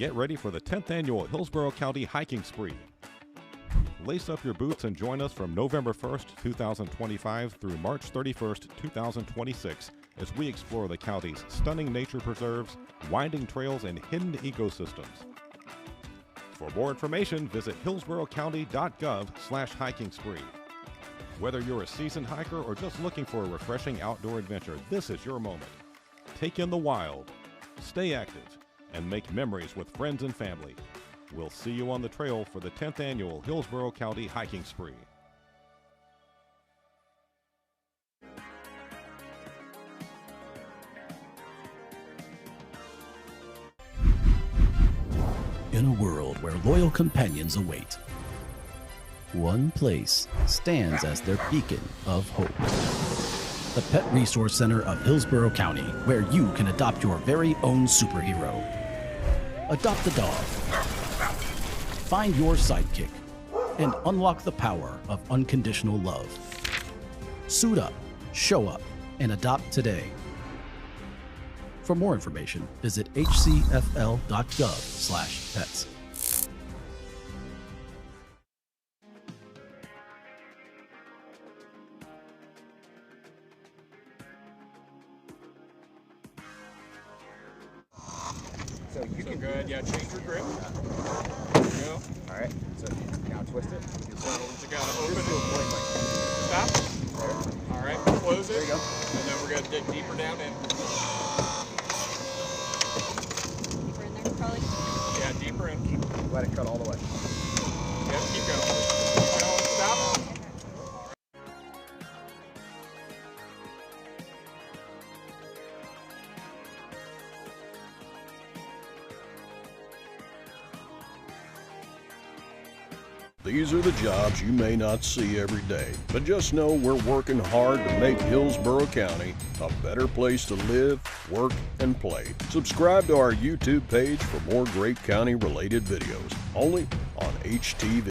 Get ready for the 10th annual Hillsborough County Hiking Spree. Lace up your boots and join us from November 1st, 2025 through March 31st, 2026 as we explore the county's stunning nature preserves, winding trails, and hidden ecosystems. For more information, visit hillsboroughcounty.gov/hiking spree. Whether you're a seasoned hiker or just looking for a refreshing outdoor adventure, this is your moment. Take in the wild, stay active, and make memories with friends and family. We'll see you on the trail for the 10th annual Hillsborough County Hiking Spree. In a world where loyal companions await, one place stands as their beacon of hope. The Pet Resource Center of Hillsborough County, where you can adopt your very own superhero. Adopt a dog, find your sidekick, and unlock the power of unconditional love. Suit up, show up, and adopt today. For more information, visit hcfl.gov/pets. So you can go ahead, change your grip. There you go. All right, so now twist it. So you gotta open it. Stop. There. All right, close it. There you go. And then we're gonna dig deeper down in. Deeper in there, probably? Yeah, deeper in. Let it cut all the way. Yeah, keep going. Keep going. Stop. These are the jobs you may not see every day, but just know we're working hard to make Hillsborough County a better place to live, work, and play. Subscribe to our YouTube page for more great county-related videos, only on HTV.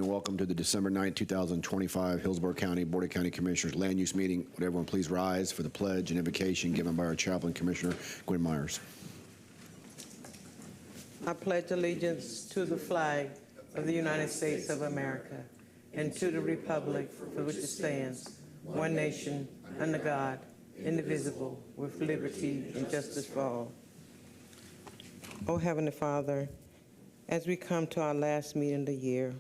Welcome to the December 9, 2025 Hillsborough County Board of County Commissioners Land Use Meeting. Would everyone please rise for the pledge and invocation given by our chaplain commissioner, Gwen Myers. I pledge allegiance to the flag of the United States of America and to the republic for which it stands, one nation, under God, indivisible, with liberty and justice for all. Oh, Heavenly Father, as we come to our last meeting of the year,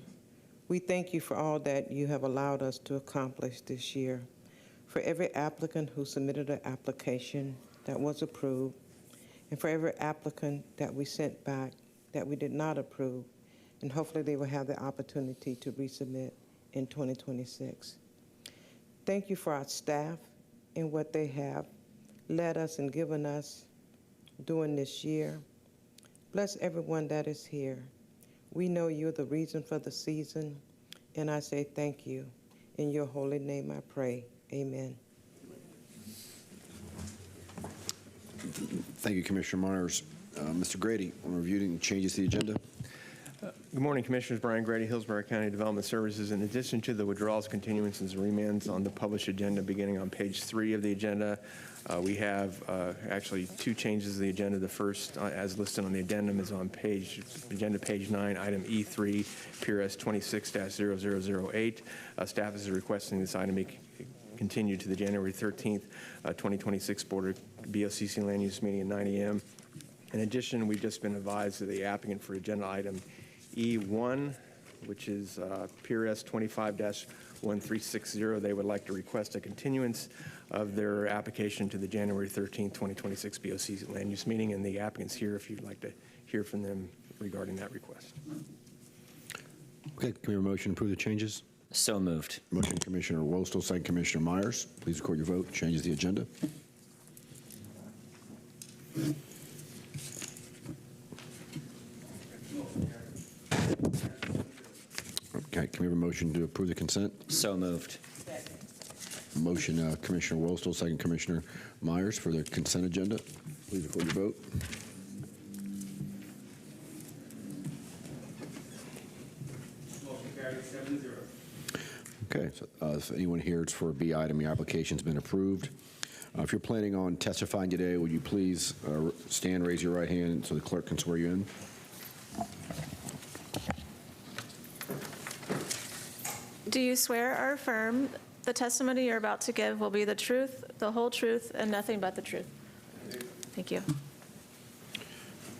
we thank you for all that you have allowed us to accomplish this year. For every applicant who submitted an application that was approved, and for every applicant that we sent back that we did not approve, and hopefully they will have the opportunity to resubmit in 2026. Thank you for our staff and what they have led us and given us during this year. Bless everyone that is here. We know you're the reason for the season, and I say thank you. In your holy name I pray. Amen. Thank you, Commissioner Myers. Mr. Grady, on reviewing changes to the agenda. Good morning, Commissioners. Brian Grady, Hillsborough County Development Services. In addition to the withdrawals, continuances, and remands on the published agenda beginning on page 3 of the agenda, we have actually 2 changes to the agenda. The first, as listed on the addendum, is on agenda page 9, item E3, PRS 26-0008. Staff is requesting this item be continued to the January 13th, 2026 Board of BOCC Land Use meeting at 9 a.m. In addition, we've just been advised of the applicant for agenda item E1, which is PRS 25-1360. They would like to request a continuance of their application to the January 13th, 2026 BOC land use meeting, and the applicant's here if you'd like to hear from them regarding that request. Okay, can we have a motion to approve the changes? So moved. Motion Commissioner Wostel, second Commissioner Myers. Please record your vote. Changes the agenda. Okay, can we have a motion to approve the consent? So moved. Motion Commissioner Wostel, second Commissioner Myers for the consent agenda. Please record your vote. Okay, so if anyone here is for a B item, your application's been approved. If you're planning on testifying today, would you please stand, raise your right hand so the clerk can swear you in? Do you swear or affirm the testimony you're about to give will be the truth, the whole truth, and nothing but the truth? Thank you.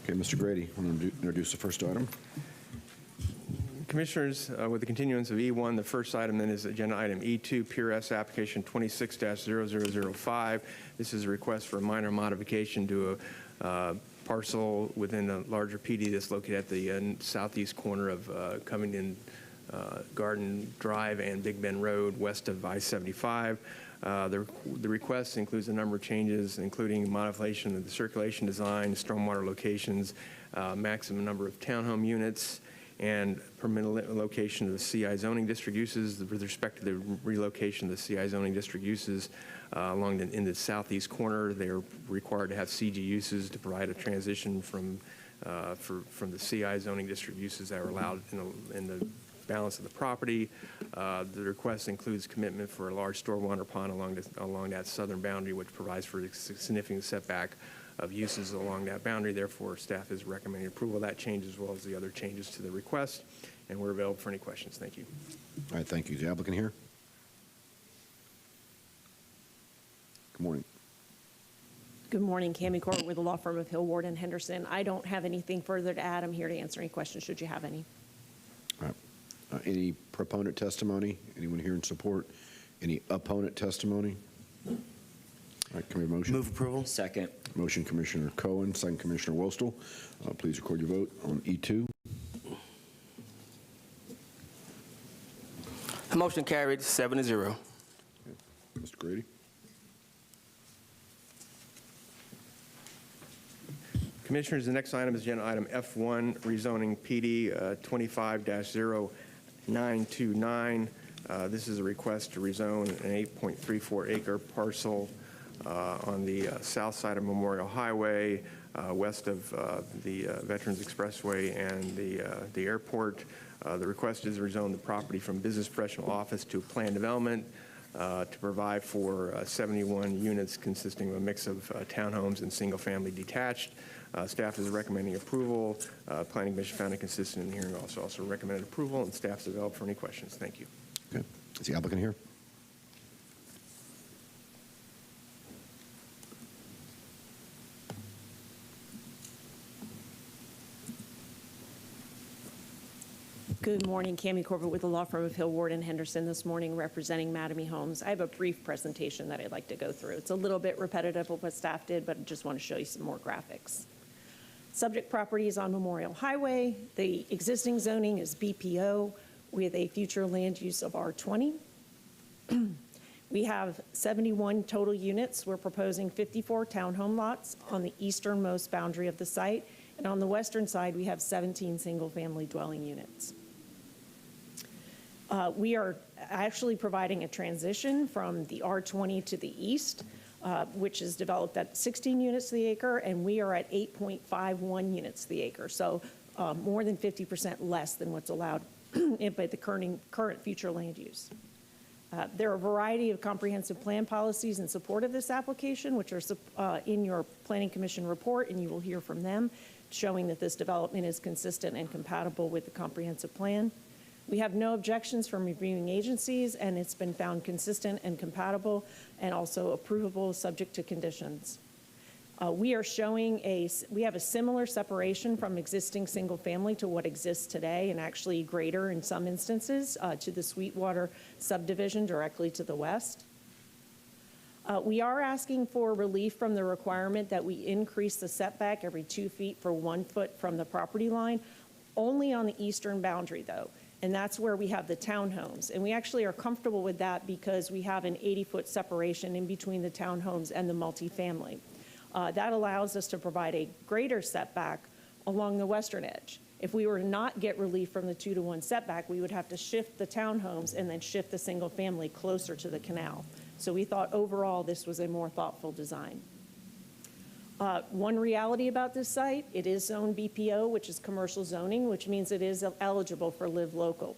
Okay, Mr. Grady, I'm going to introduce the first item. Commissioners, with the continuance of E1, the first item then is agenda item E2, PRS application 26-0005. This is a request for a minor modification to a parcel within a larger PD that's located at the southeast corner of Covington Garden Drive and Big Bend Road, west of I-75. The request includes a number of changes, including modification of the circulation design, stormwater locations, maximum number of townhome units, and permitted location of the CI zoning district uses. With respect to the relocation of the CI zoning district uses in the southeast corner, they're required to have CG uses to provide a transition from the CI zoning district uses that are allowed in the balance of the property. The request includes commitment for a large stormwater pond along that southern boundary, which provides for a significant setback of uses along that boundary. Therefore, staff is recommending approval of that change as well as the other changes to the request, and we're available for any questions. Thank you. All right, thank you. Is the applicant here? Good morning. Good morning, Cammie Corbett with the law firm of Hill, Ward, and Henderson. I don't have anything further to add. I'm here to answer any questions should you have any. All right. Any proponent testimony? Anyone here in support? Any opponent testimony? All right, can we have a motion? Move approval. Second. Motion Commissioner Cohen, second Commissioner Wostel. Please record your vote on E2. The motion carried 7-0. Okay. Mr. Grady. Commissioners, the next item is agenda item F1, rezoning PD 25-0929. This is a request to rezone an 8.34 acre parcel on the south side of Memorial Highway, west of the Veterans Expressway and the airport. The request is to rezone the property from business professional office to planned development to provide for 71 units consisting of a mix of townhomes and single-family detached. Staff is recommending approval. Planning Commission found it consistent in the hearing also recommended approval, and staff is available for any questions. Thank you. Okay. Is the applicant here? Good morning, Cammie Corbett with the law firm of Hill, Ward, and Henderson this morning representing Mattamy Homes. I have a brief presentation that I'd like to go through. It's a little bit repetitive of what staff did, but I just want to show you some more graphics. Subject property is on Memorial Highway. The existing zoning is BPO with a future land use of R20. We have 71 total units. We're proposing 54 townhome lots on the easternmost boundary of the site. And on the western side, we have 17 single-family dwelling units. We are actually providing a transition from the R20 to the east, which is developed at 16 units to the acre, and we are at 8.51 units to the acre. So more than 50% less than what's allowed by the current future land use. There are a variety of comprehensive plan policies in support of this application, which are in your Planning Commission report, and you will hear from them, showing that this development is consistent and compatible with the comprehensive plan. We have no objections from reviewing agencies, and it's been found consistent and compatible and also approvable subject to conditions. We are showing we have a similar separation from existing single family to what exists today, and actually greater in some instances to the Sweetwater subdivision directly to the west. We are asking for relief from the requirement that we increase the setback every 2 feet for 1 foot from the property line, only on the eastern boundary though. And that's where we have the townhomes. And we actually are comfortable with that because we have an 80-foot separation in between the townhomes and the multifamily. That allows us to provide a greater setback along the western edge. If we were to not get relief from the 2-to-1 setback, we would have to shift the townhomes and then shift the single family closer to the canal. So we thought overall this was a more thoughtful design. One reality about this site, it is zoned BPO, which is commercial zoning, which means it is eligible for Live Local.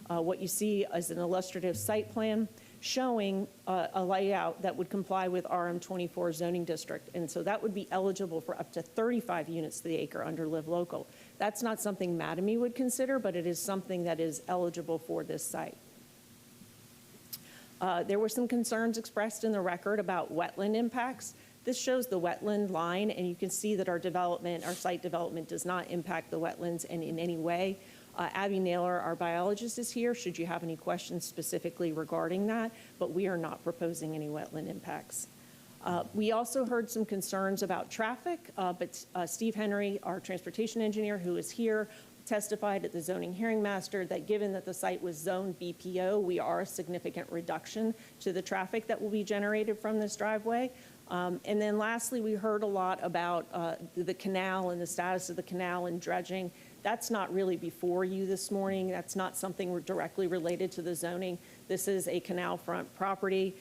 What you see is an illustrative site plan showing a layout that would comply with RM24 zoning district. And so that would be eligible for up to 35 units to the acre under Live Local. That's not something Mattamy would consider, but it is something that is eligible for this site. There were some concerns expressed in the record about wetland impacts. This shows the wetland line, and you can see that our site development does not impact the wetlands in any way. Abby Naylor, our biologist, is here should you have any questions specifically regarding that, but we are not proposing any wetland impacts. We also heard some concerns about traffic, but Steve Henry, our transportation engineer who is here, testified at the zoning hearing master that given that the site was zoned BPO, we are a significant reduction to the traffic that will be generated from this driveway. And then lastly, we heard a lot about the canal and the status of the canal and dredging. That's not really before you this morning. That's not something directly related to the zoning. This is a canal front property.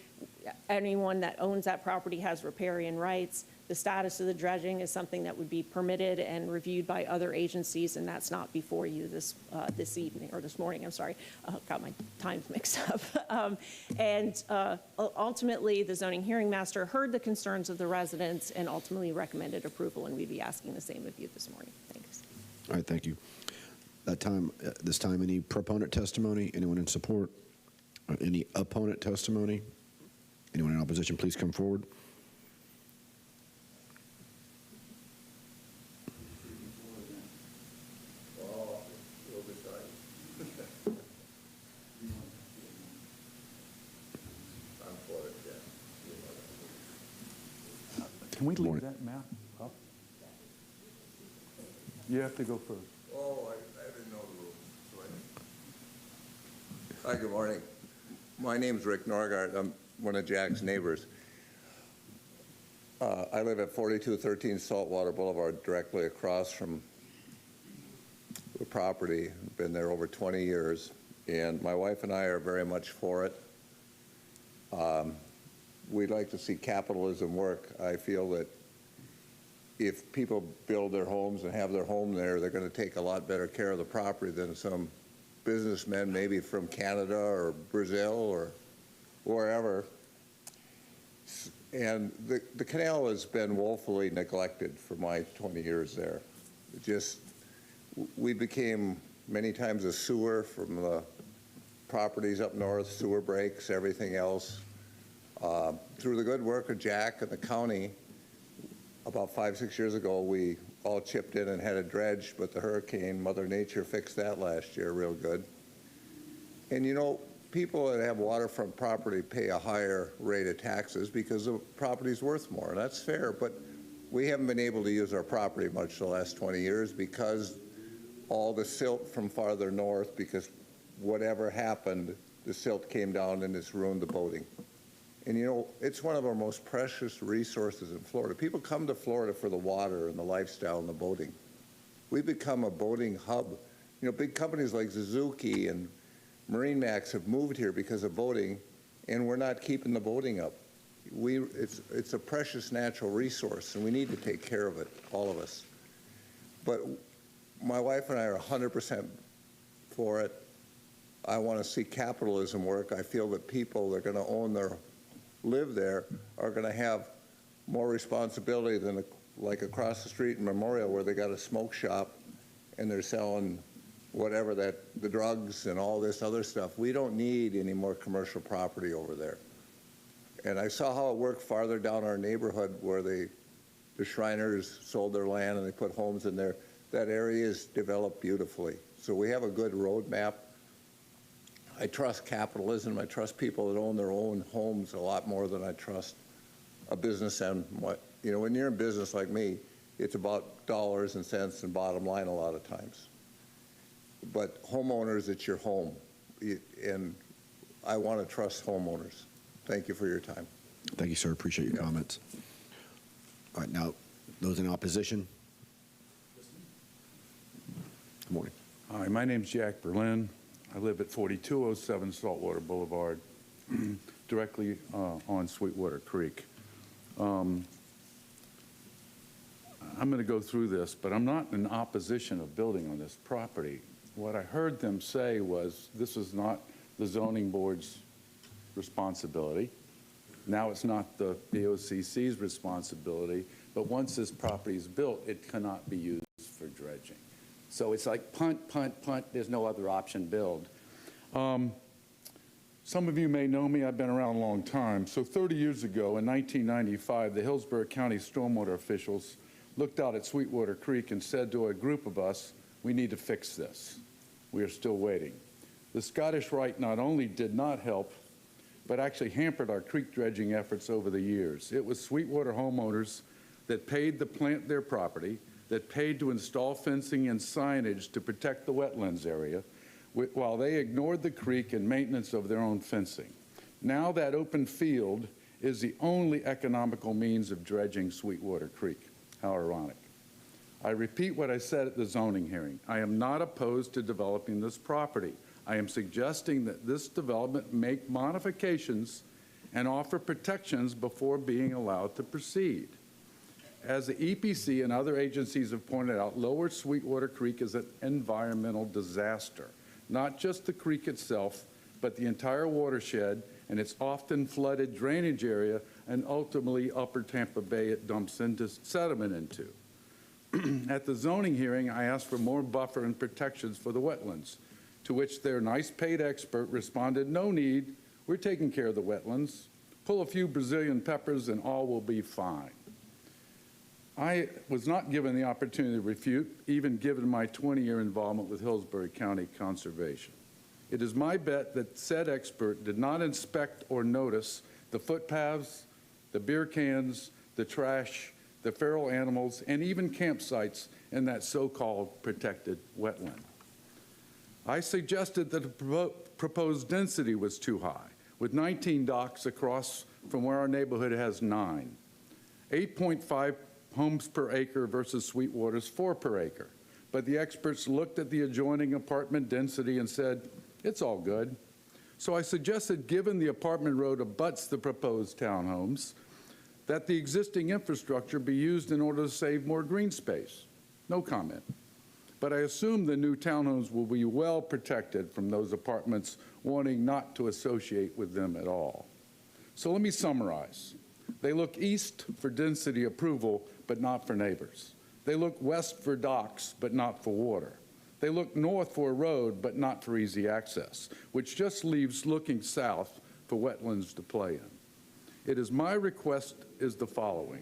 Anyone that owns that property has riparian rights. The status of the dredging is something that would be permitted and reviewed by other agencies, and that's not before you this evening, or this morning, I'm sorry. Got my times mixed up. Ultimately, the zoning hearing master heard the concerns of the residents and ultimately recommended approval, and we'd be asking the same of you this morning. Thanks. All right, thank you. This time, any proponent testimony? Anyone in support? Any opponent testimony? Anyone in opposition, please come forward. Can we leave that map up? You have to go first. Oh, I didn't know the rules. Hi, good morning. My name's Rick Norgard. I'm one of Jack's neighbors. I live at 4213 Saltwater Boulevard, directly across from the property. I've been there over 20 years, and my wife and I are very much for it. We'd like to see capitalism work. I feel that if people build their homes and have their home there, they're going to take a lot better care of the property than some businessmen, maybe from Canada or Brazil or wherever. And the canal has been woefully neglected for my 20 years there. We became many times a sewer from the properties up north, sewer breaks, everything else. Through the good work of Jack and the county, about 5-6 years ago, we all chipped in and had it dredged, but the hurricane, Mother Nature, fixed that last year real good. And you know, people that have waterfront property pay a higher rate of taxes because the property's worth more, and that's fair, but we haven't been able to use our property much the last 20 years because all the silt from farther north, because whatever happened, the silt came down and it's ruined the boating. And you know, it's one of our most precious resources in Florida. People come to Florida for the water and the lifestyle and the boating. We've become a boating hub. You know, big companies like Suzuki and MarineMax have moved here because of boating, and we're not keeping the boating up. It's a precious natural resource, and we need to take care of it, all of us. But my wife and I are 100% for it. I want to see capitalism work. I feel that people that are going to live there are going to have more responsibility than like across the street in Memorial, where they got a smoke shop and they're selling whatever the drugs and all this other stuff. We don't need any more commercial property over there. And I saw how it worked farther down our neighborhood where they the Shriners sold their land and they put homes in there. That area is developed beautifully. So we have a good roadmap. I trust capitalism. I trust people that own their own homes a lot more than I trust a business. And what, you know, when you're in business like me, it's about dollars and cents and bottom line a lot of times. But homeowners, it's your home. And I want to trust homeowners. Thank you for your time. Thank you, sir. Appreciate your comments. All right, now, those in opposition? Good morning. Hi, my name's Jack Berlin. I live at 4207 Saltwater Boulevard, directly on Sweetwater Creek. I'm going to go through this, but I'm not in opposition of building on this property. What I heard them say was this is not the zoning board's responsibility. Now it's not the BOCC's responsibility, but once this property is built, it cannot be used for dredging. So it's like punt, punt, punt, there's no other option, build. Some of you may know me, I've been around a long time. So 30 years ago, in 1995, the Hillsborough County stormwater officials looked out at Sweetwater Creek and said to a group of us, we need to fix this. We are still waiting. The Scottish Rite not only did not help, but actually hampered our creek dredging efforts over the years. It was Sweetwater homeowners that paid to plant their property, that paid to install fencing and signage to protect the wetlands area, while they ignored the creek and maintenance of their own fencing. Now that open field is the only economical means of dredging Sweetwater Creek. How ironic. I repeat what I said at the zoning hearing. I am not opposed to developing this property. I am suggesting that this development make modifications and offer protections before being allowed to proceed. As the EPC and other agencies have pointed out, Lower Sweetwater Creek is an environmental disaster. Not just the creek itself, but the entire watershed and its often flooded drainage area, and ultimately Upper Tampa Bay it dumps into sediment into. At the zoning hearing, I asked for more buffer and protections for the wetlands, to which their nice paid expert responded, no need, we're taking care of the wetlands. Pull a few Brazilian peppers and all will be fine. I was not given the opportunity to refute, even given my 20-year involvement with Hillsborough County Conservation. It is my bet that said expert did not inspect or notice the footpaths, the beer cans, the trash, the feral animals, and even campsites in that so-called protected wetland. I suggested that the proposed density was too high, with 19 docks across from where our neighborhood has 9. 8.5 homes per acre versus Sweetwater's 4 per acre. But the experts looked at the adjoining apartment density and said, it's all good. So I suggested, given the apartment road abuts the proposed townhomes, that the existing infrastructure be used in order to save more green space. No comment. But I assume the new townhomes will be well protected from those apartments wanting not to associate with them at all. So let me summarize. They look east for density approval, but not for neighbors. They look west for docks, but not for water. They look north for a road, but not for easy access, which just leaves looking south for wetlands to play in. It is my request is the following.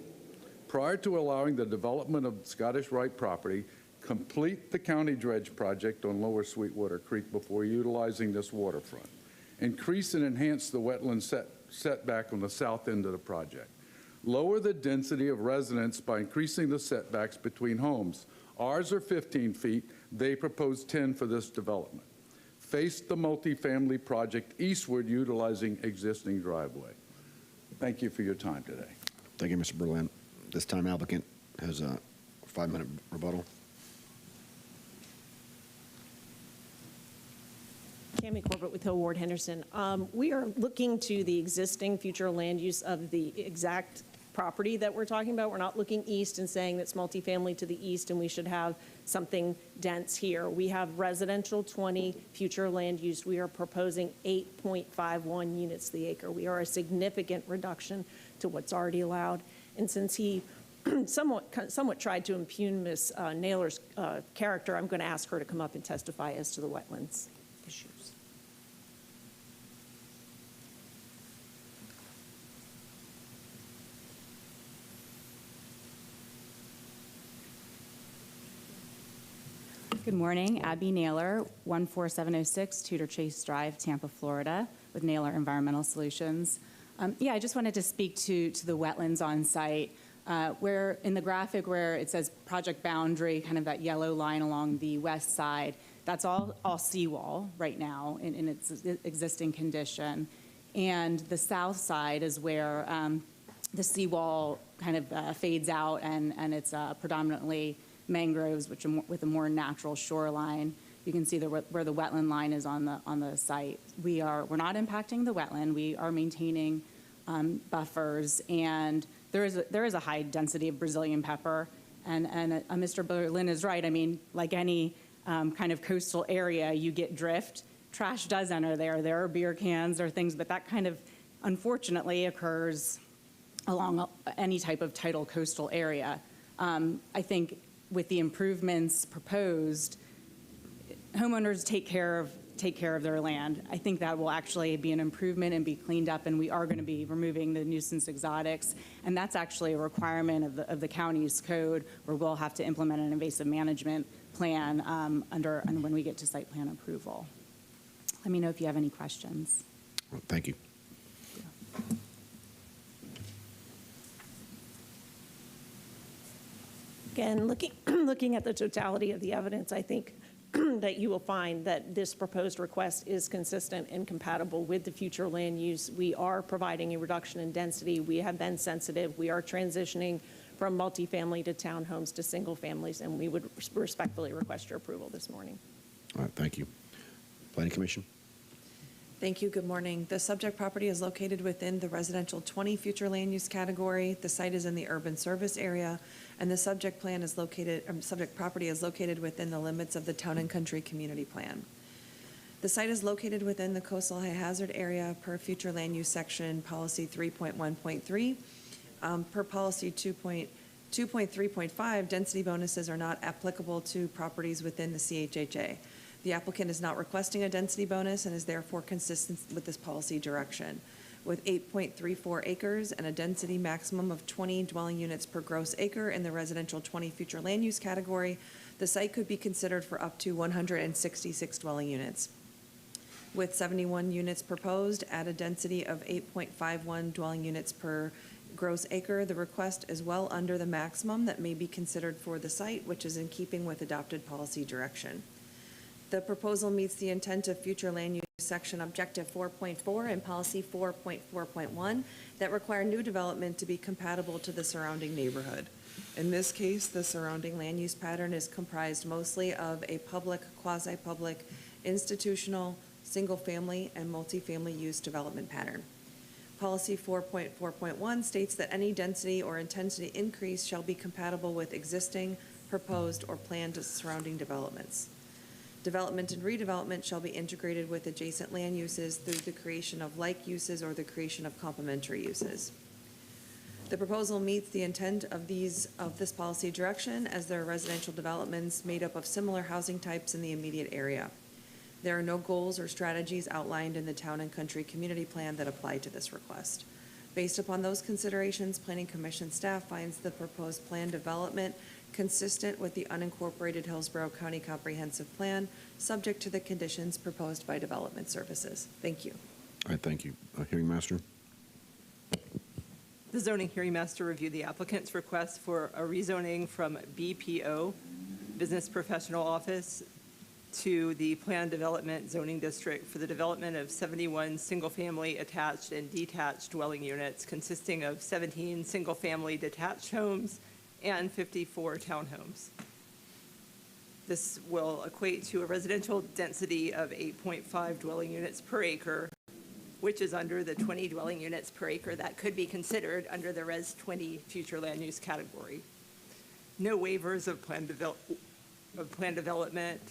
Prior to allowing the development of Scottish Rite property, complete the county dredge project on Lower Sweetwater Creek before utilizing this waterfront. Increase and enhance the wetland setback on the south end of the project. Lower the density of residents by increasing the setbacks between homes. Ours are 15 feet. They propose 10 for this development. Face the multifamily project eastward utilizing existing driveway. Thank you for your time today. Thank you, Mr. Berlin. This time applicant has a 5-minute rebuttal. Tammy Corbett with Hill Ward Henderson. We are looking to the existing future land use of the exact property that we're talking about. We're not looking east and saying that's multifamily to the east and we should have something dense here. We have residential 20, future land use. We are proposing 8.51 units the acre. We are a significant reduction to what's already allowed. And since he somewhat tried to impugn Ms. Naylor's character, I'm going to ask her to come up and testify as to the wetlands issues. Good morning, Abby Naylor, 14706 Tudor Chase Drive, Tampa, Florida, with Naylor Environmental Solutions. I just wanted to speak to the wetlands on site, where in the graphic where it says project boundary, kind of that yellow line along the west side, that's all seawall right now in its existing condition. And the south side is where the seawall kind of fades out, and it's predominantly mangroves, which are with a more natural shoreline. You can see where the wetland line is on the site. We're not impacting the wetland. We are maintaining buffers, and there is a high density of Brazilian pepper. And Mr. Berlin is right. I mean, like any kind of coastal area, you get drift. Trash does enter there. There are beer cans or things, but that kind of unfortunately occurs along any type of tidal coastal area. I think with the improvements proposed, homeowners take care of their land. I think that will actually be an improvement and be cleaned up, and we are going to be removing the nuisance exotics, and that's actually a requirement of the county's code, where we'll have to implement an invasive management plan and when we get to site plan approval. Let me know if you have any questions. Well, thank you. Again, looking at the totality of the evidence, I think that you will find that this proposed request is consistent and compatible with the future land use. We are providing a reduction in density. We have been sensitive. We are transitioning from multifamily to townhomes to single families, and we would respectfully request your approval this morning. All right, thank you. Planning Commission. Thank you. Good morning. The subject property is located within the residential 20 future land use category. The site is in the urban service area, and the subject property is located within the limits of the Town and Country Community Plan. The site is located within the coastal high hazard area per future land use section policy 3.1.3. Per policy 2.3.5, density bonuses are not applicable to properties within the CHHA. The applicant is not requesting a density bonus and is therefore consistent with this policy direction. With 8.34 acres and a density maximum of 20 dwelling units per gross acre in the residential 20 future land use category, the site could be considered for up to 166 dwelling units. With 71 units proposed at a density of 8.51 dwelling units per gross acre, the request is well under the maximum that may be considered for the site, which is in keeping with adopted policy direction. The proposal meets the intent of future land use section objective 4.4 and policy 4.4.1 that require new development to be compatible to the surrounding neighborhood. In this case, the surrounding land use pattern is comprised mostly of a public, quasi-public, institutional, single-family, and multifamily use development pattern. Policy 4.4.1 states that any density or intensity increase shall be compatible with existing, proposed, or planned surrounding developments. Development and redevelopment shall be integrated with adjacent land uses through the creation of like uses or the creation of complementary uses. The proposal meets the intent of this policy direction, as there are residential developments made up of similar housing types in the immediate area. There are no goals or strategies outlined in the Town and Country Community Plan that apply to this request. Based upon those considerations, Planning Commission staff finds the proposed plan development consistent with the unincorporated Hillsborough County Comprehensive Plan, subject to the conditions proposed by Development Services. Thank you. All right, thank you. Hearing Master. The zoning hearing master reviewed the applicant's request for a rezoning from BPO, Business Professional Office, to the Planned Development Zoning District for the development of 71 single-family attached and detached dwelling units consisting of 17 single-family detached homes and 54 townhomes. This will equate to a residential density of 8.5 dwelling units per acre, which is under the 20 dwelling units per acre that could be considered under the Res 20 future land use category. No waivers of plan development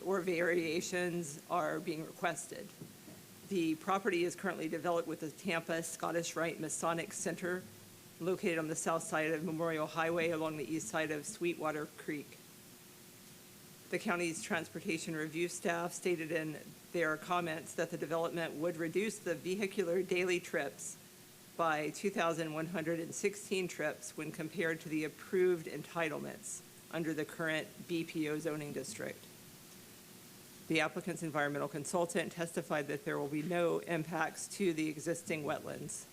or variations are being requested. The property is currently developed with the Tampa Scottish Rite Masonic Center, located on the south side of Memorial Highway along the east side of Sweetwater Creek. The county's transportation review staff stated in their comments that the development would reduce the vehicular daily trips by 2,116 trips when compared to the approved entitlements under the current BPO zoning district. The applicant's environmental consultant testified that there will be no impacts to the existing wetlands.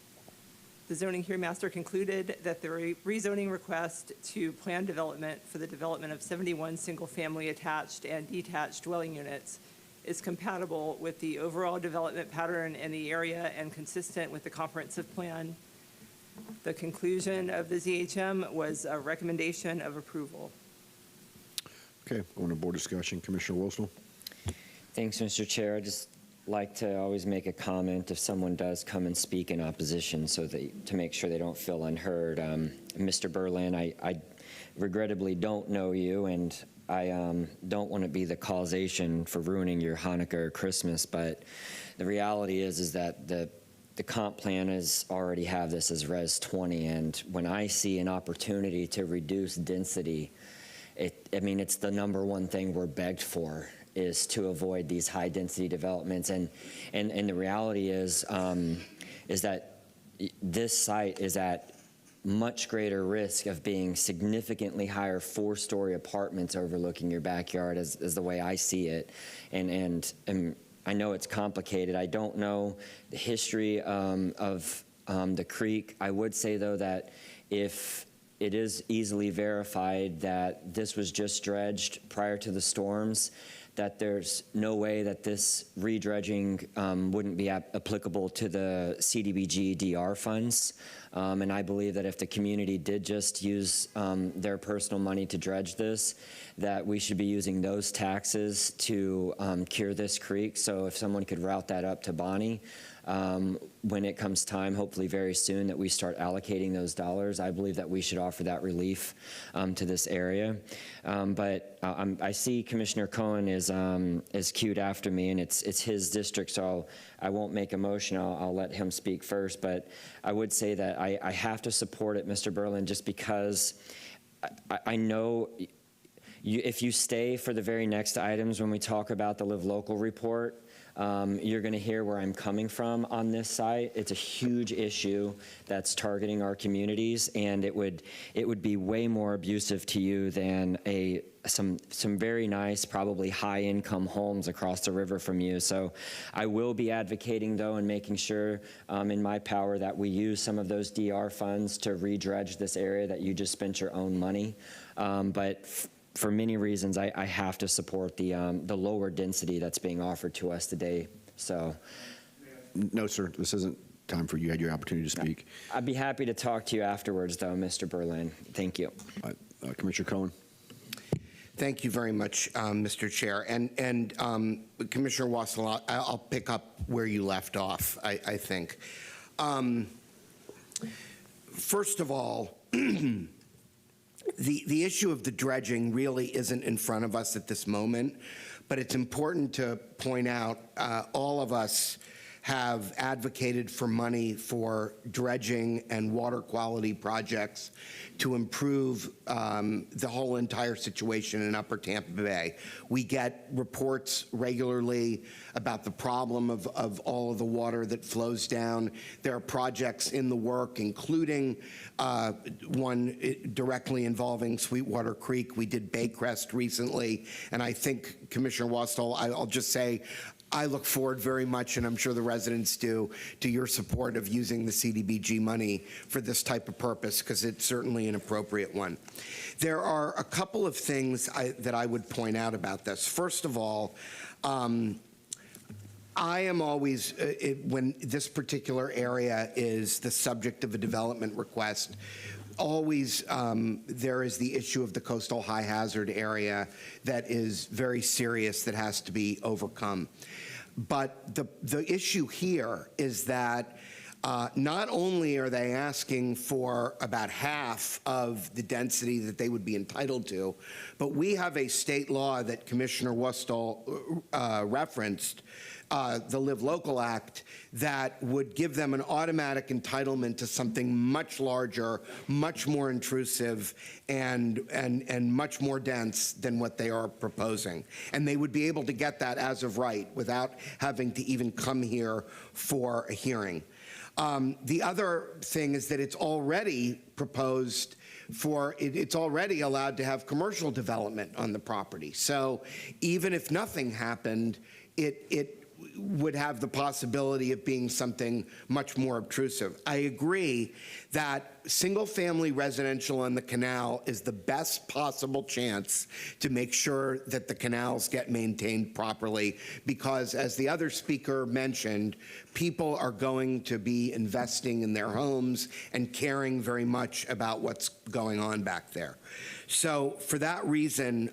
The zoning hearing master concluded that the rezoning request to plan development for the development of 71 single-family attached and detached dwelling units is compatible with the overall development pattern in the area and consistent with the comprehensive plan. The conclusion of the ZHM was a recommendation of approval. Okay, going to board discussion. Commissioner Wilson. Thanks, Mr. Chair. I just like to always make a comment if someone does come and speak in opposition so that to make sure they don't feel unheard. Mr. Berlin, I regrettably don't know you, and I don't want to be the causation for ruining your Hanukkah or Christmas, but the reality is that the comp plan is already have this as Res 20, and when I see an opportunity to reduce density, I mean, it's the number one thing we're begged for, is to avoid these high density developments. And the reality is that this site is at much greater risk of being significantly higher 4-story apartments overlooking your backyard is the way I see it. And I know it's complicated. I don't know the history of the creek. I would say though that if it is easily verified that this was just dredged prior to the storms, that there's no way that this redredging wouldn't be applicable to the CDBG DR funds. And I believe that if the community did just use their personal money to dredge this, that we should be using those taxes to cure this creek. So if someone could route that up to Bonnie, when it comes time, hopefully very soon, that we start allocating those dollars, I believe that we should offer that relief to this area. But I see Commissioner Cohen is queued after me, and it's his district, so I won't make a motion. I'll let him speak first. But I would say that I have to support it, Mr. Berlin, just because I know if you stay for the very next items when we talk about the Live Local report, you're going to hear where I'm coming from on this site. It's a huge issue that's targeting our communities, and it would be way more abusive to you than some very nice, probably high-income homes across the river from you. So I will be advocating, though, and making sure in my power that we use some of those DR funds to redredge this area that you just spent your own money. But for many reasons, I have to support the lower density that's being offered to us today. So, no, sir, this isn't time for you. You had your opportunity to speak. I'd be happy to talk to you afterwards, though, Mr. Berlin. Thank you. Commissioner Cohen. Thank you very much, Mr. Chair. And Commissioner Wassel, I'll pick up where you left off, I think. First of all, the issue of the dredging really isn't in front of us at this moment, but it's important to point out all of us have advocated for money for dredging and water quality projects to improve the whole entire situation in Upper Tampa Bay. We get reports regularly about the problem of all of the water that flows down. There are projects in the work, including one directly involving Sweetwater Creek. We did Baycrest recently, and I think, Commissioner Wastall, I'll just say, I look forward very much, and I'm sure the residents do, to your support of using the CDBG money for this type of purpose, because it's certainly an appropriate one. There are a couple of things that I would point out about this. First of all, I am always, when this particular area is the subject of a development request, always there is the issue of the coastal high hazard area that is very serious, that has to be overcome. But the issue here is that not only are they asking for about half of the density that they would be entitled to, but we have a state law that Commissioner Wustall referenced the Live Local Act that would give them an automatic entitlement to something much larger, much more intrusive, and much more dense than what they are proposing. And they would be able to get that as of right without having to even come here for a hearing. The other thing is that it's already proposed it's already allowed to have commercial development on the property. So even if nothing happened, it would have the possibility of being something much more obtrusive. I agree that single-family residential on the canal is the best possible chance to make sure that the canals get maintained properly, because as the other speaker mentioned, people are going to be investing in their homes and caring very much about what's going on back there. So for that reason,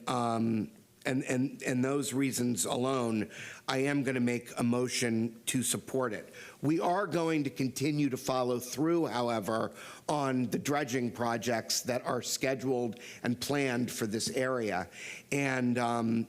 and those reasons alone, I am going to make a motion to support it. We are going to continue to follow through, however, on the dredging projects that are scheduled and planned for this area. And,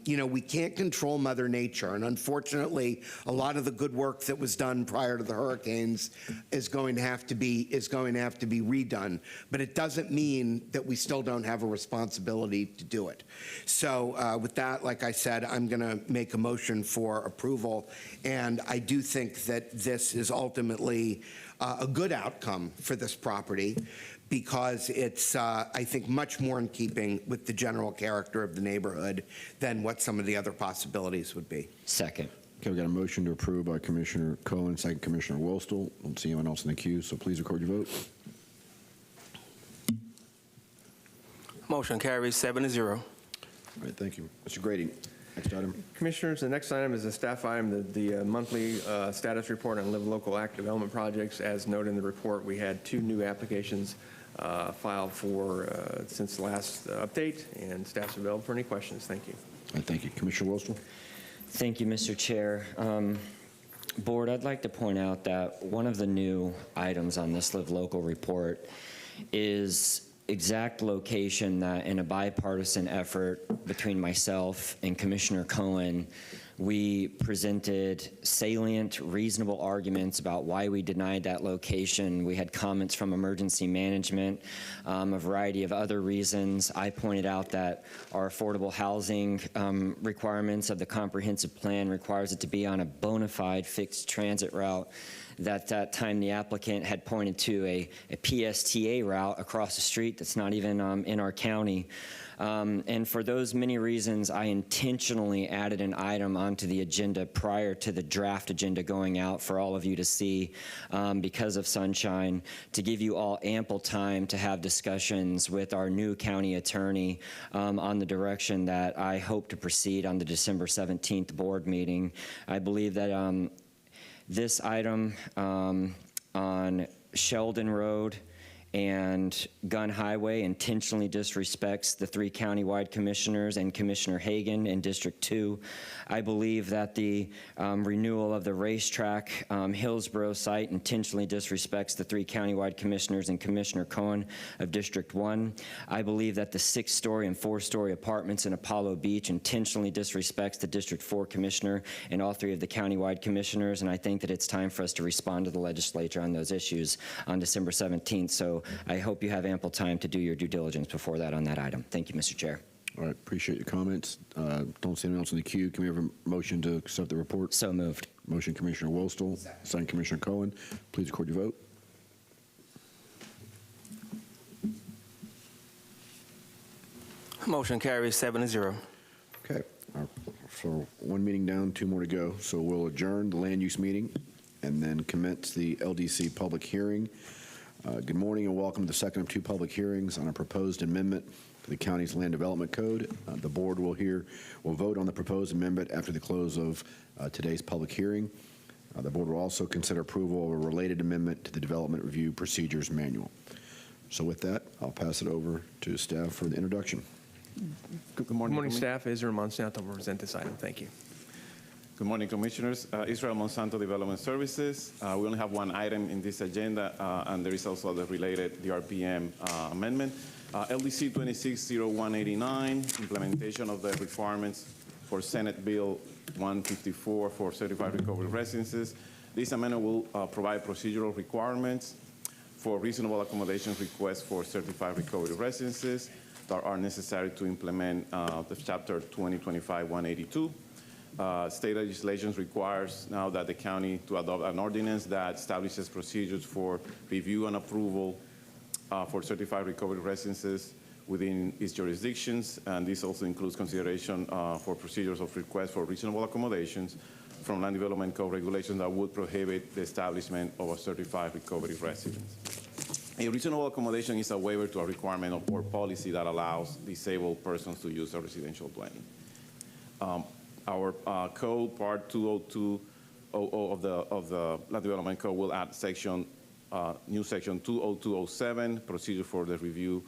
you know, we can't control Mother Nature. And unfortunately, a lot of the good work that was done prior to the hurricanes is going to have to be redone. But it doesn't mean that we still don't have a responsibility to do it. So with that, like I said, I'm going to make a motion for approval. And I do think that this is ultimately a good outcome for this property, because it's, I think, much more in keeping with the general character of the neighborhood than what some of the other possibilities would be. Second. Okay, we got a motion to approve by Commissioner Cohen, second Commissioner Wilstel. I don't see anyone else in the queue, so please record your vote. Motion carries 7-0. All right, thank you. Mr. Grady, next item. Commissioners, the next item is a staff item, the monthly status report on Live Local Act development projects. As noted in the report, we had 2 new applications filed for since the last update, and staff's available for any questions. Thank you. All right, thank you. Commissioner Wilstel. Thank you, Mr. Chair. Board, I'd like to point out that one of the new items on this Live Local report is exact location that, in a bipartisan effort between myself and Commissioner Cohen, we presented salient, reasonable arguments about why we denied that location. We had comments from emergency management, a variety of other reasons. I pointed out that our affordable housing requirements of the comprehensive plan requires it to be on a bona fide fixed transit route. That time the applicant had pointed to a PSTA route across the street that's not even in our county. And for those many reasons, I intentionally added an item onto the agenda prior to the draft agenda going out for all of you to see because of sunshine, to give you all ample time to have discussions with our new county attorney on the direction that I hope to proceed on the December 17th board meeting. I believe that this item on Sheldon Road and Gun Highway intentionally disrespects the 3 countywide commissioners and Commissioner Hagan in District 2. I believe that the renewal of the racetrack Hillsborough site intentionally disrespects the 3 countywide commissioners and Commissioner Cohen of District 1. I believe that the 6-story and 4-story apartments in Apollo Beach intentionally disrespects the District 4 commissioner and all 3 of the countywide commissioners, and I think that it's time for us to respond to the legislature on those issues on December 17th. So I hope you have ample time to do your due diligence before that on that item. Thank you, Mr. Chair. All right, appreciate your comments. Don't see anyone else in the queue. Can we have a motion to accept the report? So moved. Motion, Commissioner Wilstel. Second, Commissioner Cohen. Please record your vote. Motion carries 7-0. Okay, so 1 meeting down, 2 more to go. So we'll adjourn the land use meeting and then commence the LDC public hearing. Good morning and welcome to the second of 2 public hearings on a proposed amendment to the county's land development code. The board will vote on the proposed amendment after the close of today's public hearing. The board will also consider approval of a related amendment to the Development Review Procedures Manual. So with that, I'll pass it over to staff for the introduction. Good morning, staff. Israel Monsanto will present this item. Thank you. Good morning, Commissioners. Israel Monsanto Development Services. We only have 1 item in this agenda, and there is also the related DRPM amendment. LDC 260189, implementation of the requirements for Senate Bill 154 for certified recovery residences. This amendment will provide procedural requirements for reasonable accommodations requests for certified recovery residences that are necessary to implement the Chapter 2025-182. State legislation requires now that the county to adopt an ordinance that establishes procedures for review and approval for certified recovery residences within its jurisdictions, and this also includes consideration for procedures of request for reasonable accommodations from land development code regulations that would prohibit the establishment of a certified recovery residence. A reasonable accommodation is a waiver to a requirement or policy that allows disabled persons to use a residential dwelling. Our code, Part 202 of the Land Development Code, will add new section 20207, procedure for the review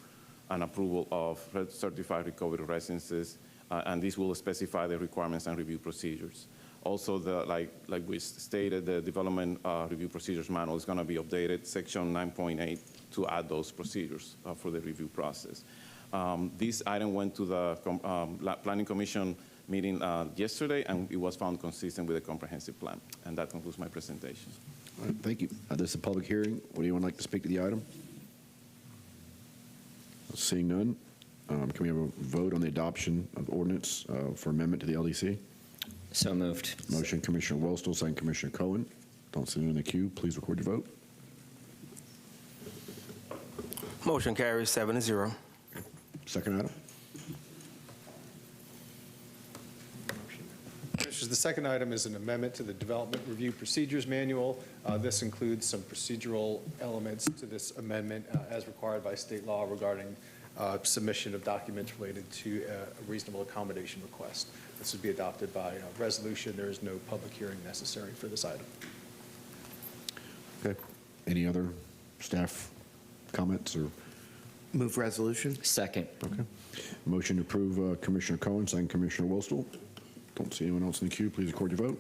and approval of certified recovery residences, and this will specify the requirements and review procedures. Also, like we stated, the Development Review Procedures Manual is going to be updated, section 9.8, to add those procedures for the review process. This item went to the Planning Commission meeting yesterday, and it was found consistent with the comprehensive plan. And that concludes my presentation. All right, thank you. This is a public hearing. Would anyone like to speak to the item? Seeing none, can we have a vote on the adoption of ordinance for amendment to the LDC? So moved. Motion, Commissioner Wellstone, second Commissioner Cohen. Don't see anyone in the queue. Please record your vote. Motion carries 7-0. Second item. The second item is an amendment to the Development Review Procedures Manual. This includes some procedural elements to this amendment as required by state law regarding submission of documents related to a reasonable accommodation request. This would be adopted by resolution. There is no public hearing necessary for this item. Okay. Any other staff comments or? Move resolution. Second. Okay. Motion to approve Commissioner Cohen, second Commissioner Wellstone. Don't see anyone else in the queue. Please record your vote.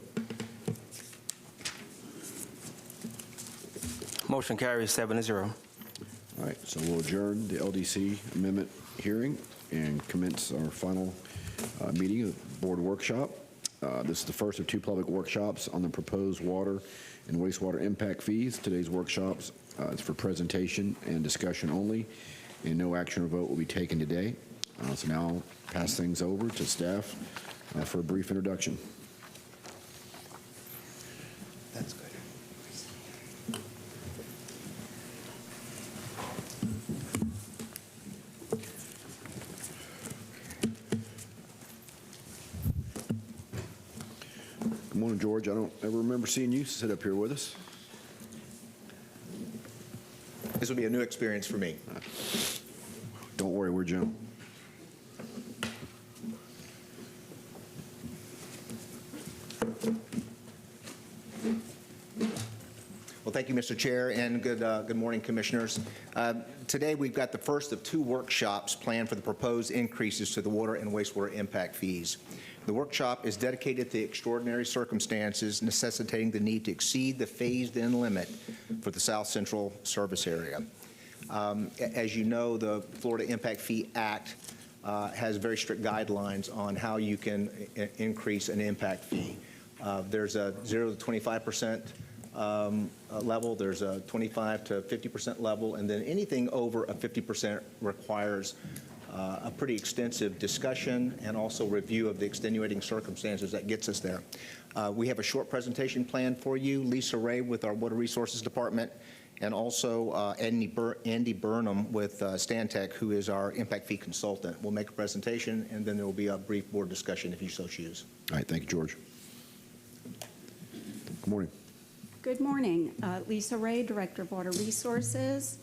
Motion carries 7-0. All right, so we'll adjourn the LDC amendment hearing and commence our final meeting of the board workshop. This is the first of two public workshops on the proposed water and wastewater impact fees. Today's workshops is for presentation and discussion only, and no action or vote will be taken today. So now I'll pass things over to staff for a brief introduction. That's good. Good morning, George. I don't ever remember seeing you sit up here with us. This will be a new experience for me. Don't worry, we're Jim. Well, thank you, Mr. Chair, and good morning, Commissioners. Today, we've got the first of two workshops planned for the proposed increases to the water and wastewater impact fees. The workshop is dedicated to extraordinary circumstances necessitating the need to exceed the phased-in limit for the South Central service area. As you know, the Florida Impact Fee Act has very strict guidelines on how you can increase an impact fee. There's a 0 to 25% level, there's a 25 to 50% level, and then anything over a 50% requires a pretty extensive discussion and also review of the extenuating circumstances that gets us there. We have a short presentation planned for you. Lisa Ray with our Water Resources Department, and also Andy Burnham with Stantec, who is our impact fee consultant. We'll make a presentation, and then there will be a brief board discussion if you so choose. All right, thank you, George. Good morning. Good morning. Lisa Ray, Director of Water Resources.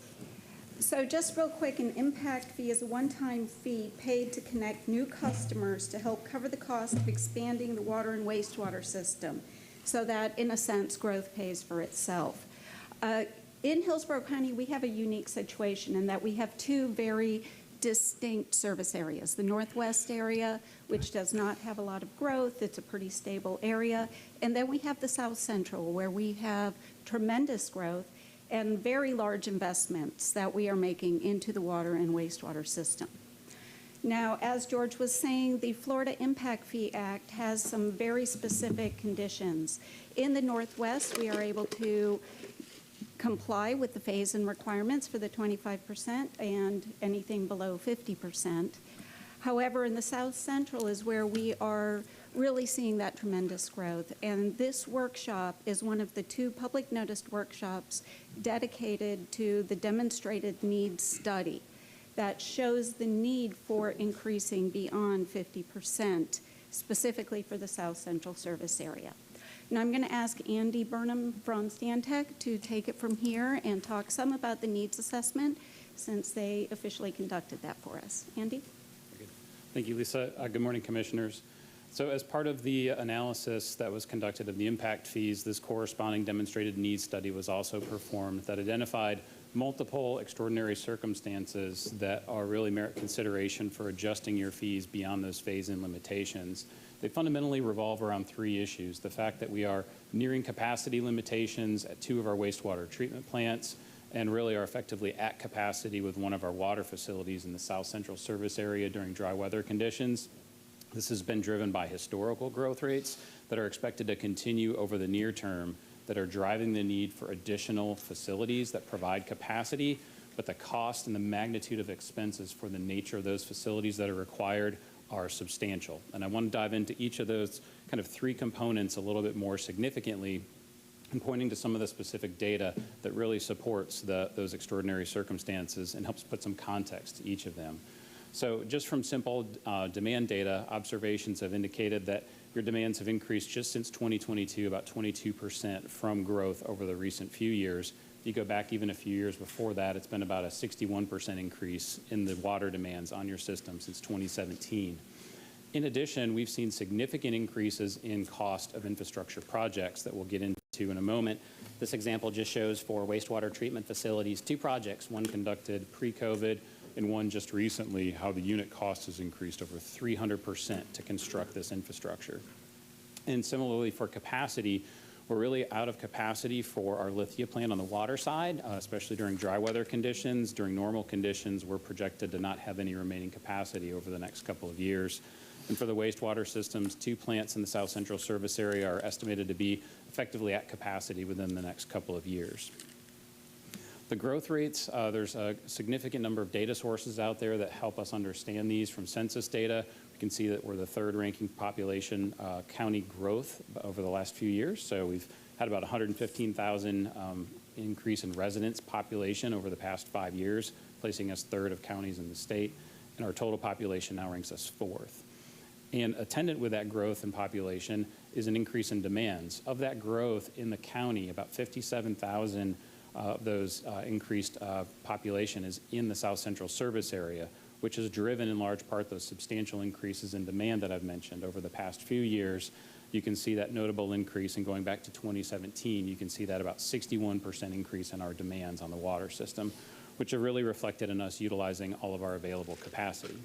So just real quick, an impact fee is a one-time fee paid to connect new customers to help cover the cost of expanding the water and wastewater system, so that, in a sense, growth pays for itself. In Hillsborough County, we have a unique situation in that we have two very distinct service areas. The northwest area, which does not have a lot of growth, it's a pretty stable area, and then we have the south central, where we have tremendous growth and very large investments that we are making into the water and wastewater system. Now, as George was saying, the Florida Impact Fee Act has some very specific conditions. In the Northwest, we are able to comply with the phase-in requirements for the 25% and anything below 50%. However, in the South Central is where we are really seeing that tremendous growth. And this workshop is one of the 2 public noticed workshops dedicated to the demonstrated needs study that shows the need for increasing beyond 50%, specifically for the South Central service area. Now I'm going to ask Andy Burnham from Stantec to take it from here and talk some about the needs assessment, since they officially conducted that for us. Andy? Thank you, Lisa. Good morning, Commissioners. So as part of the analysis that was conducted of the impact fees, this corresponding demonstrated needs study was also performed that identified multiple extraordinary circumstances that are really merit consideration for adjusting your fees beyond those phase-in limitations. They fundamentally revolve around 3 issues: the fact that we are nearing capacity limitations at 2 of our wastewater treatment plants, and really are effectively at capacity with one of our water facilities in the South Central service area during dry weather conditions. This has been driven by historical growth rates that are expected to continue over the near term, that are driving the need for additional facilities that provide capacity, but the cost and the magnitude of expenses for the nature of those facilities that are required are substantial. And I want to dive into each of those kind of 3 components a little bit more significantly, and pointing to some of the specific data that really supports those extraordinary circumstances and helps put some context to each of them. So just from simple demand data, observations have indicated that your demands have increased just since 2022, about 22% from growth over the recent few years. If you go back even a few years before that, it's been about a 61% increase in the water demands on your system since 2017. In addition, we've seen significant increases in cost of infrastructure projects that we'll get into in a moment. This example just shows for wastewater treatment facilities, 2 projects, one conducted pre-COVID and one just recently, how the unit cost has increased over 300% to construct this infrastructure. And similarly for capacity, we're really out of capacity for our Lithia plant on the water side, especially during dry weather conditions. During normal conditions, we're projected to not have any remaining capacity over the next couple of years. And for the wastewater systems, 2 plants in the South Central service area are estimated to be effectively at capacity within the next couple of years. The growth rates, there's a significant number of data sources out there that help us understand these. From census data, we can see that we're the 3rd ranking population county growth over the last few years. So we've had about 115,000 increase in residents population over the past 5 years, placing us 3rd of counties in the state. And our total population now ranks us 4th. And attendant with that growth in population is an increase in demands. Of that growth in the county, about 57,000 of those increased population is in the South Central service area, which has driven in large part those substantial increases in demand that I've mentioned over the past few years. You can see that notable increase, and going back to 2017, you can see that about 61% increase in our demands on the water system, which are really reflected in us utilizing all of our available capacity.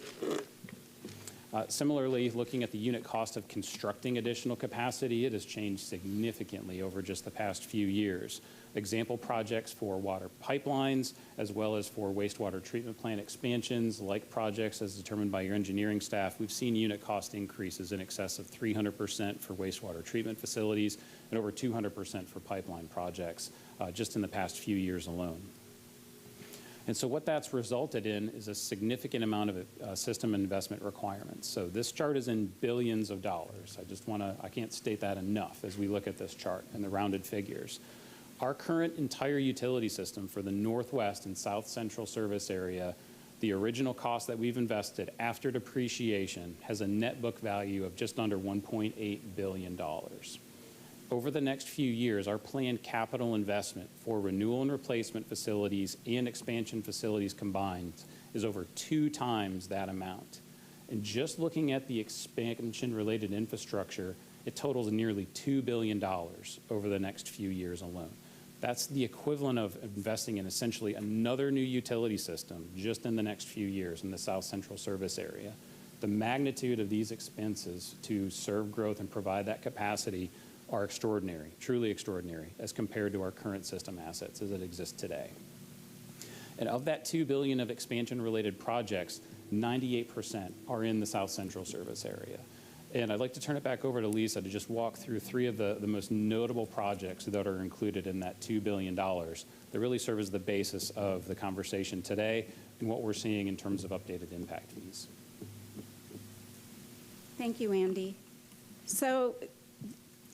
Similarly, looking at the unit cost of constructing additional capacity, it has changed significantly over just the past few years. Example projects for water pipelines, as well as for wastewater treatment plant expansions, like projects as determined by your engineering staff, we've seen unit cost increases in excess of 300% for wastewater treatment facilities and over 200% for pipeline projects just in the past few years alone. And so what that's resulted in is a significant amount of system investment requirements. So this chart is in billions of dollars. I can't state that enough as we look at this chart and the rounded figures. Our current entire utility system for the Northwest and South Central service area, the original cost that we've invested after depreciation has a net book value of just under $1.8 billion. Over the next few years, our planned capital investment for renewal and replacement facilities and expansion facilities combined is over 2 times that amount. And just looking at the expansion-related infrastructure, it totals nearly $2 billion over the next few years alone. That's the equivalent of investing in essentially another new utility system just in the next few years in the South Central service area. The magnitude of these expenses to serve growth and provide that capacity are extraordinary, truly extraordinary, as compared to our current system assets as it exists today. And of that $2 billion of expansion-related projects, 98% are in the South Central service area. And I'd like to turn it back over to Lisa to just walk through three of the most notable projects that are included in that $2 billion that really serve as the basis of the conversation today and what we're seeing in terms of updated impact fees. Thank you, Andy. So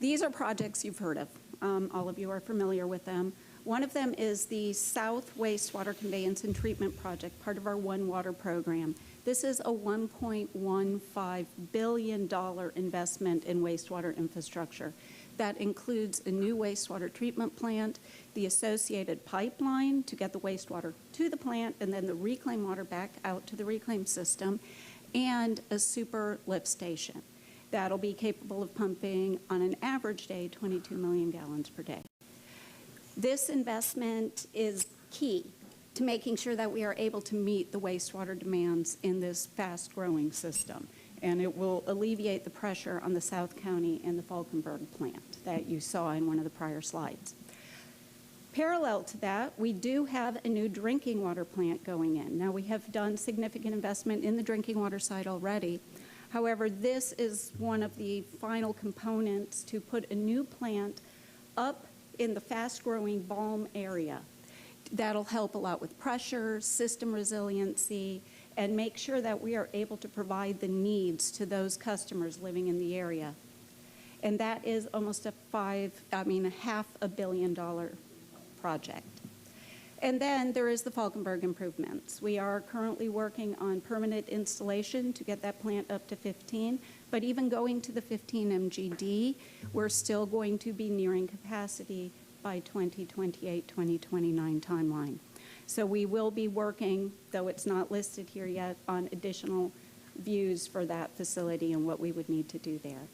these are projects you've heard of. All of you are familiar with them. One of them is the South Wastewater Conveyance and Treatment Project, part of our One Water program. This is a $1.15 billion investment in wastewater infrastructure. That includes a new wastewater treatment plant, the associated pipeline to get the wastewater to the plant, and then the reclaimed water back out to the reclaim system, and a super lift station. That'll be capable of pumping, on an average day, 22 million gallons per day. This investment is key to making sure that we are able to meet the wastewater demands in this fast-growing system. And it will alleviate the pressure on the South County and the Falkenberg plant that you saw in one of the prior slides. Parallel to that, we do have a new drinking water plant going in. Now, we have done significant investment in the drinking water side already. However, this is one of the final components to put a new plant up in the fast-growing Balm area. That'll help a lot with pressure, system resiliency, and make sure that we are able to provide the needs to those customers living in the area. And that is almost a $500 million project. And then there is the Falkenberg improvements. We are currently working on permanent installation to get that plant up to 15, but even going to the 15 MGD, we're still going to be nearing capacity by 2028, 2029 timeline. So we will be working, though it's not listed here yet, on additional views for that facility and what we would need to do there.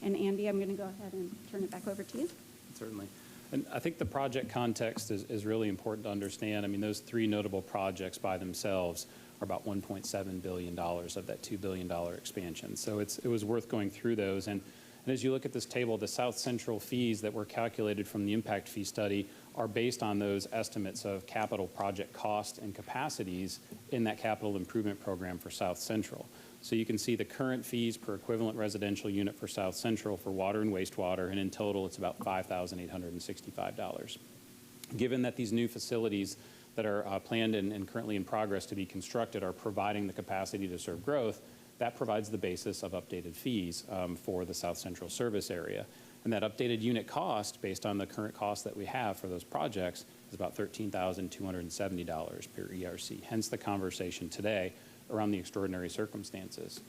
And Andy, I'm going to go ahead and turn it back over to you. Certainly. And I think the project context is really important to understand. I mean, those three notable projects by themselves are about $1.7 billion of that $2 billion expansion. So it was worth going through those. And as you look at this table, the South Central fees that were calculated from the impact fee study are based on those estimates of capital project cost and capacities in that capital improvement program for South Central. So you can see the current fees per equivalent residential unit for South Central for water and wastewater, and in total it's about $5,865. Given that these new facilities that are planned and currently in progress to be constructed are providing the capacity to serve growth, that provides the basis of updated fees for the South Central service area. And that updated unit cost, based on the current cost that we have for those projects, is about $13,270 per ERC, hence the conversation today around the extraordinary circumstances.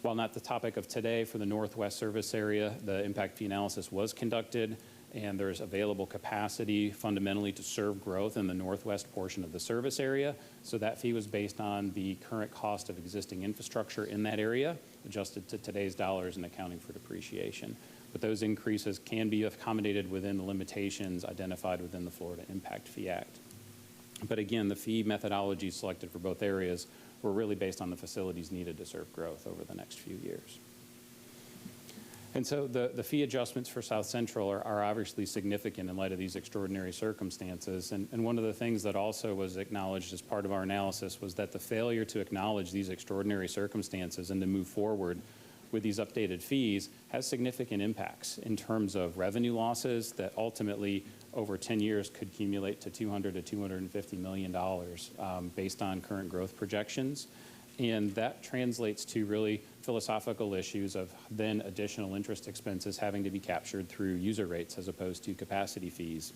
While not the topic of today for the Northwest service area, the impact fee analysis was conducted, and there's available capacity fundamentally to serve growth in the Northwest portion of the service area. So that fee was based on the current cost of existing infrastructure in that area, adjusted to today's dollars and accounting for depreciation. But those increases can be accommodated within the limitations identified within the Florida Impact Fee Act. But again, the fee methodologies selected for both areas were really based on the facilities needed to serve growth over the next few years. And so the fee adjustments for South Central are obviously significant in light of these extraordinary circumstances. And one of the things that also was acknowledged as part of our analysis was that the failure to acknowledge these extraordinary circumstances and to move forward with these updated fees has significant impacts in terms of revenue losses that ultimately over 10 years could accumulate to $200 to $250 million based on current growth projections. And that translates to really philosophical issues of then additional interest expenses having to be captured through user rates as opposed to capacity fees.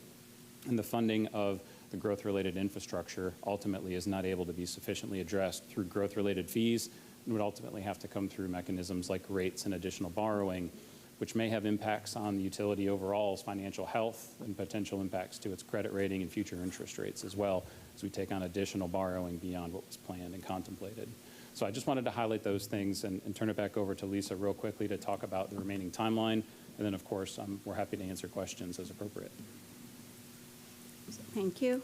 And the funding of the growth-related infrastructure ultimately is not able to be sufficiently addressed through growth-related fees and would ultimately have to come through mechanisms like rates and additional borrowing, which may have impacts on the utility overall's financial health and potential impacts to its credit rating and future interest rates as well as we take on additional borrowing beyond what was planned and contemplated. So I just wanted to highlight those things and turn it back over to Lisa real quickly to talk about the remaining timeline. And then, of course, we're happy to answer questions as appropriate. Thank you.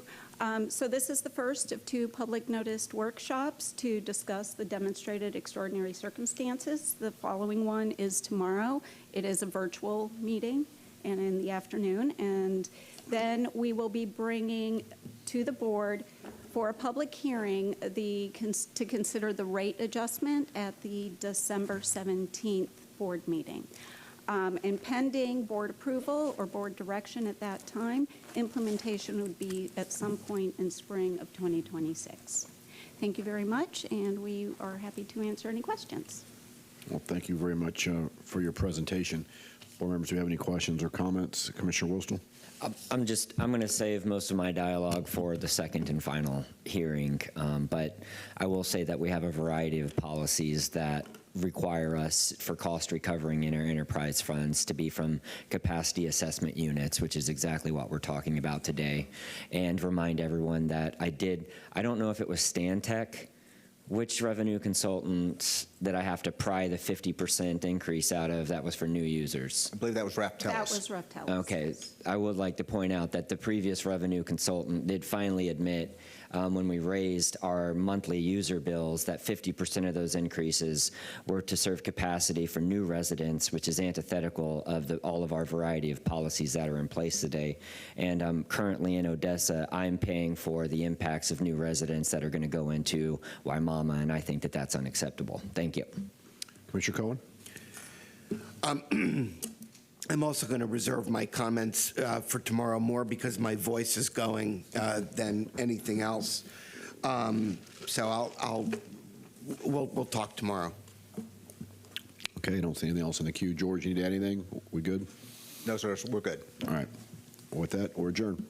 So this is the first of two public noticed workshops to discuss the demonstrated extraordinary circumstances. The following one is tomorrow. It is a virtual meeting and in the afternoon. And then we will be bringing to the board for a public hearing to consider the rate adjustment at the December 17th board meeting. And pending board approval or board direction at that time, implementation would be at some point in spring of 2026. Thank you very much, and we are happy to answer any questions. Well, thank you very much for your presentation. Board members, do you have any questions or comments? Commissioner Wilstel? I'm going to save most of my dialogue for the second and final hearing, but I will say that we have a variety of policies that require us for cost recovering in our enterprise funds to be from capacity assessment units, which is exactly what we're talking about today. And remind everyone that I don't know if it was Stantec, which revenue consultant that I have to pry the 50% increase out of that was for new users? I believe that was Raptellus. That was Raptellus. Okay. I would like to point out that the previous revenue consultant did finally admit when we raised our monthly user bills that 50% of those increases were to serve capacity for new residents, which is antithetical of all of our variety of policies that are in place today. And currently in Odessa, I'm paying for the impacts of new residents that are going to go into Waimama, and I think that that's unacceptable. Thank you. Commissioner Cohen? I'm also going to reserve my comments for tomorrow more because my voice is going than anything else. So we'll talk tomorrow. Okay, I don't see anything else in the queue. George, you need to add anything? We good? No, sir. We're good. All right. With that, we're adjourned.